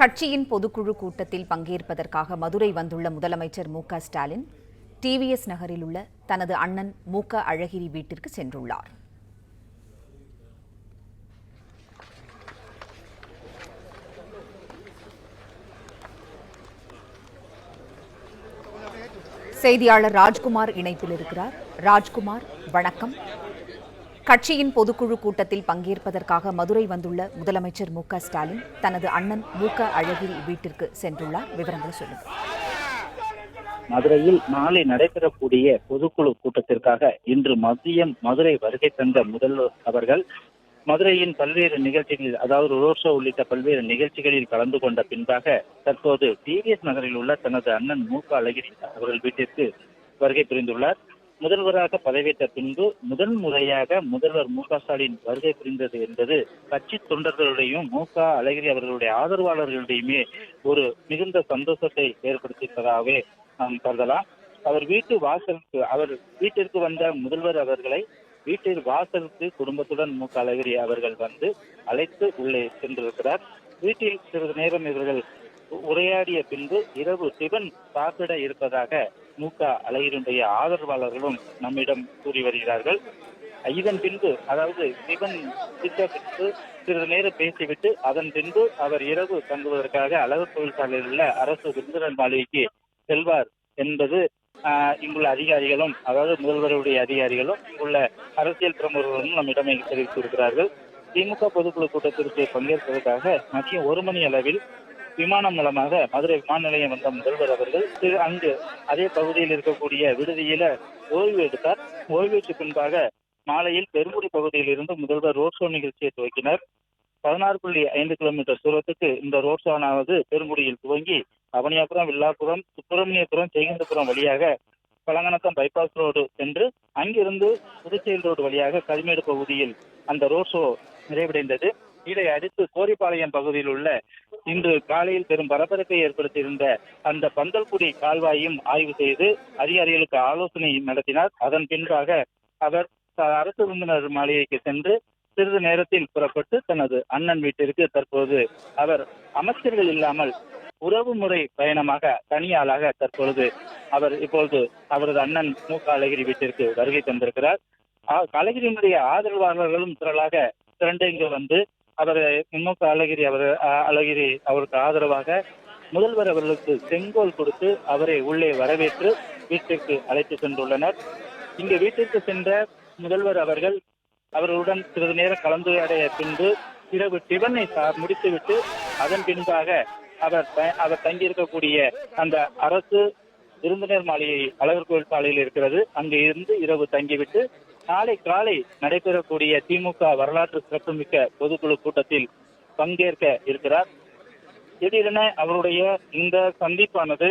கட்சியின் பொதுக்குழு கூட்டத்தில் பங்கேற்பதற்காக மதுரை வந்துள்ள முதலமைச்சர் மு.க.ஸ்டாலின் டிவிஎஸ் நகரில் உள்ள தனது அண்ணன் மு.க.அழகிரி வீட்டிற்கு சென்றுள்ளார். செய்தியாளர் ராஜ்குமார் இணைப்பில் இருக்கிறார். ராஜ்குமார், வணக்கம். கட்சியின் பொதுக்குழு கூட்டத்தில் பங்கேற்பதற்காக மதுரை வந்துள்ள முதலமைச்சர் மு.க.ஸ்டாலின் தனது அண்ணன் மு.க.அழகிரி வீட்டிற்கு சென்றுள்ளார். விவரங்களை சொல்லுங்கள். மதுரையில் நாளை நடைபெறக்கூடிய பொதுக்குழு கூட்டத்திற்காக இன்று மதியம் மதுரை வருகை தந்த முதல்வர் அவர்கள் மதுரையின் பல்வேறு நிகழ்ச்சிகளில், அதாவது ரோட் ஷோ உள்ளிட்ட பல்வேறு நிகழ்ச்சிகளில் கலந்து கொண்ட பின்பாக தற்போது டிவிஎஸ் நகரில் உள்ள தனது அண்ணன் மு.க.அழகிரி அவர்கள் வீட்டிற்கு வருகை புரிந்துள்ளார். முதல்வராக பதவியேற்ற பின்பு முதல் முறையாக முதல்வர் மு.க.ஸ்டாலின் வருகை புரிந்தது என்பது கட்சி தொண்டர்களுடையும் மு.க.அழகிரி அவர்களுடைய ஆதரவாளர்களிடையுமே ஒரு மிகுந்த சந்தோஷத்தை ஏற்படுத்தியிருப்பதாகவே நாம் கருதலாம். அவர் வீட்டிற்கு வந்த முதல்வர் அவர்களை வீட்டில் வாசலுக்கு குடும்பத்துடன் மு.க.அழகிரி அவர்கள் வந்து அழைத்து உள்ளே சென்றிருக்கிறார். வீட்டில் சிறிது நேரம் இவர்கள் உரையாடிய பின்பு இரவு டிபன் சாப்பிட இருப்பதாக மு.க.அழகிரியுடைய ஆதரவாளர்களும் நம்மிடம் கூறி வருகிறார்கள். இதன் பின்பு, அதாவது டிபன் பின்பு சிறிது நேரம் பேசிவிட்டு அதன் பின்பு அவர் இரவு தங்குவதற்காக அழகு கோவில் சாலையில் உள்ள அரசு விருந்தினர் மாளிகைக்கு செல்வார் என்பது இங்குள்ள அதிகாரிகளும், அதாவது முதல்வருடைய அதிகாரிகளும் இங்குள்ள அரசியல் பிரமுகர்களும் நம்மிடம் தெரிவித்திருக்கிறார்கள். திமுக பொதுக்குழு கூட்டத்திற்கு பங்கேற்பதற்காக மதியம் 1 மணி அளவில் விமானம் மூலமாக மதுரை விமான நிலையம் வந்த முதல்வர் அவர்கள் அங்கு அதே பகுதியில் இருக்கக்கூடிய விடுதியில ஓய்வு எடுத்தார். ஓய்வுக்கு பின்பாக மாலையில் பெருங்குடி பகுதியில் இருந்து முதல்வர் ரோட் ஷோ நிகழ்ச்சியை துவக்கினார். 16.5 கிலோமீட்டர் தூரத்துக்கு இந்த ரோட் ஷோவானது பெருங்குடியில் துவங்கி அவனியாபுரம், வில்லாபுரம், சுப்பிரமணியபுரம், ஜெயகந்தபுரம் வழியாக பழங்கநத்தம் பைபாஸ் ரோடு சென்று அங்கிருந்து புதுச்சேரி ரோடு வழியாக கரிமேடு பகுதியில் அந்த ரோட் ஷோ நிறைவடைந்தது. இதை அடுத்து கோரிப்பாளையம் பகுதியில் உள்ள இன்று காலையில் பெரும் பரபரப்பை ஏற்படுத்தியிருந்த அந்த பந்தல்குடி கால்வாயும் ஆய்வு செய்து அதிகாரிகளுக்கு ஆலோசனை நடத்தினார். அதன் பின்பாக அவர் அரசு விருந்தினர் மாளிகைக்கு சென்று சிறிது நேரத்தில் புறப்பட்டு தனது அண்ணன் வீட்டிற்கு தற்போது அவர் அமைச்சர்கள் இல்லாமல் உறவுமுறை பயணமாக தனியாளாக தற்பொழுது அவர் இப்பொழுது அவரது அண்ணன் மு.க.அழகிரி வீட்டிற்கு வருகை தந்திருக்கிறார். அழகிரியினுடைய ஆதரவாளர்களும் திரண்டு இங்கு வந்து அவர் மு.க.அழகிரி அவருக்கு ஆதரவாக முதல்வர் அவர்களுக்கு செங்கோல் கொடுத்து அவரை உள்ளே வரவேற்று வீட்டிற்கு அழைத்து சென்றுள்ளனர். இங்கு வீட்டிற்கு சென்ற முதல்வர் அவர்கள் அவர்களுடன் சிறிது நேரம் கலந்துரையாடிய பின்பு இரவு டிபனை முடித்துவிட்டு அதன் பின்பாக அவர் தங்கியிருக்கக்கூடிய அந்த அரசு விருந்தினர் மாளிகை அழகர் கோவில் சாலையில் இருக்கிறது. அங்கு இருந்து இரவு தங்கிவிட்டு நாளை காலை நடைபெறக்கூடிய திமுக வரலாற்று சிறப்புமிக்க பொதுக்குழு கூட்டத்தில் பங்கேற்க இருக்கிறார். திடீரென அவருடைய இந்த சந்திப்பானது,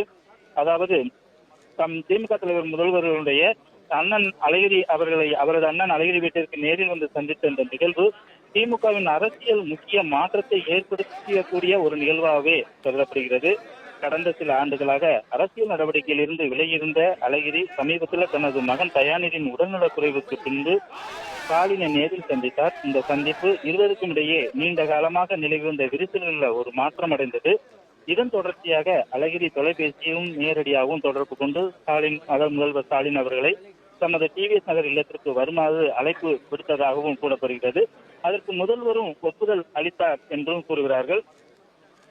அதாவது திமுக தலைவர் முதல்வர்களுடைய அண்ணன் அழகிரி அவர்களை அவரது அண்ணன் அழகிரி வீட்டிற்கு நேரில் வந்து சந்தித்த இந்த நிகழ்வு திமுகவின் அரசியல் முக்கிய மாற்றத்தை ஏற்படுத்தக்கூடிய ஒரு நிகழ்வாகவே கருதப்படுகிறது. கடந்த சில ஆண்டுகளாக அரசியல் நடவடிக்கையில் இருந்து விலகியிருந்த அழகிரி சமீபத்தில் தனது மகன் தயாநிதியின் உடல்நலக் குறைவுக்கு பின்பு ஸ்டாலினை நேரில் சந்தித்தார். இந்த சந்திப்பு இருவருக்கும் இடையே நீண்ட காலமாக நிலவி வந்த விரிசல்களில் ஒரு மாற்றம் அடைந்தது. இதன் தொடர்ச்சியாக அழகிரி தொலைபேசியும் நேரடியாகவும் தொடர்பு கொண்டு முதல்வர் ஸ்டாலின் அவர்களை தமது டிவிஎஸ் நகர் இல்லத்திற்கு வருமாறு அழைப்பு விடுத்ததாகவும் கூறப்படுகிறது. அதற்கு முதல்வரும் ஒப்புதல் அளித்தார் என்றும் கூறுகிறார்கள்.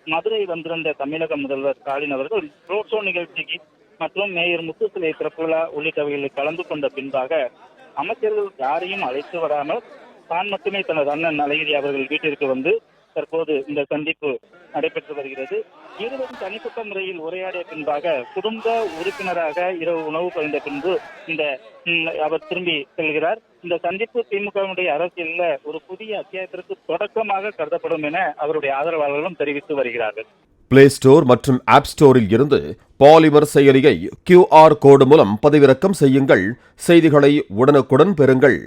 மதுரை வந்திருந்த தமிழக முதல்வர் ஸ்டாலின் அவர்கள் ரோட் ஷோ நிகழ்ச்சிக்கு மற்றும் மேயர் முத்துசிலை திறப்பு விழா உள்ளிட்டவைகளில் கலந்து கொண்ட பின்பாக அமைச்சர்கள் யாரையும் அழைத்து வராமல் தான் மட்டுமே தனது அண்ணன் அழகிரி அவர்கள் வீட்டிற்கு வந்து தற்போது இந்த சந்திப்பு நடைபெற்று வருகிறது. இருவரும் தனிப்பட்ட முறையில் உரையாடிய பின்பாக குடும்ப உறுப்பினராக இரவு உணவு பகிர்ந்த பின்பு அவர் திரும்பி செல்கிறார். இந்த சந்திப்பு திமுகவுடைய அரசியலில் ஒரு புதிய அத்தியாயத்திற்கு தொடக்கமாக கருதப்படும் என அவருடைய ஆதரவாளர்களும் தெரிவித்து வருகிறார்கள். பிளே ஸ்டோர் மற்றும் ஆப் ஸ்டோரில் இருந்து பாலிமர் செயலியை QR கோடு மூலம் பதிவிறக்கம் செய்யுங்கள். செய்திகளை உடனுக்குடன் பெறுங்கள்.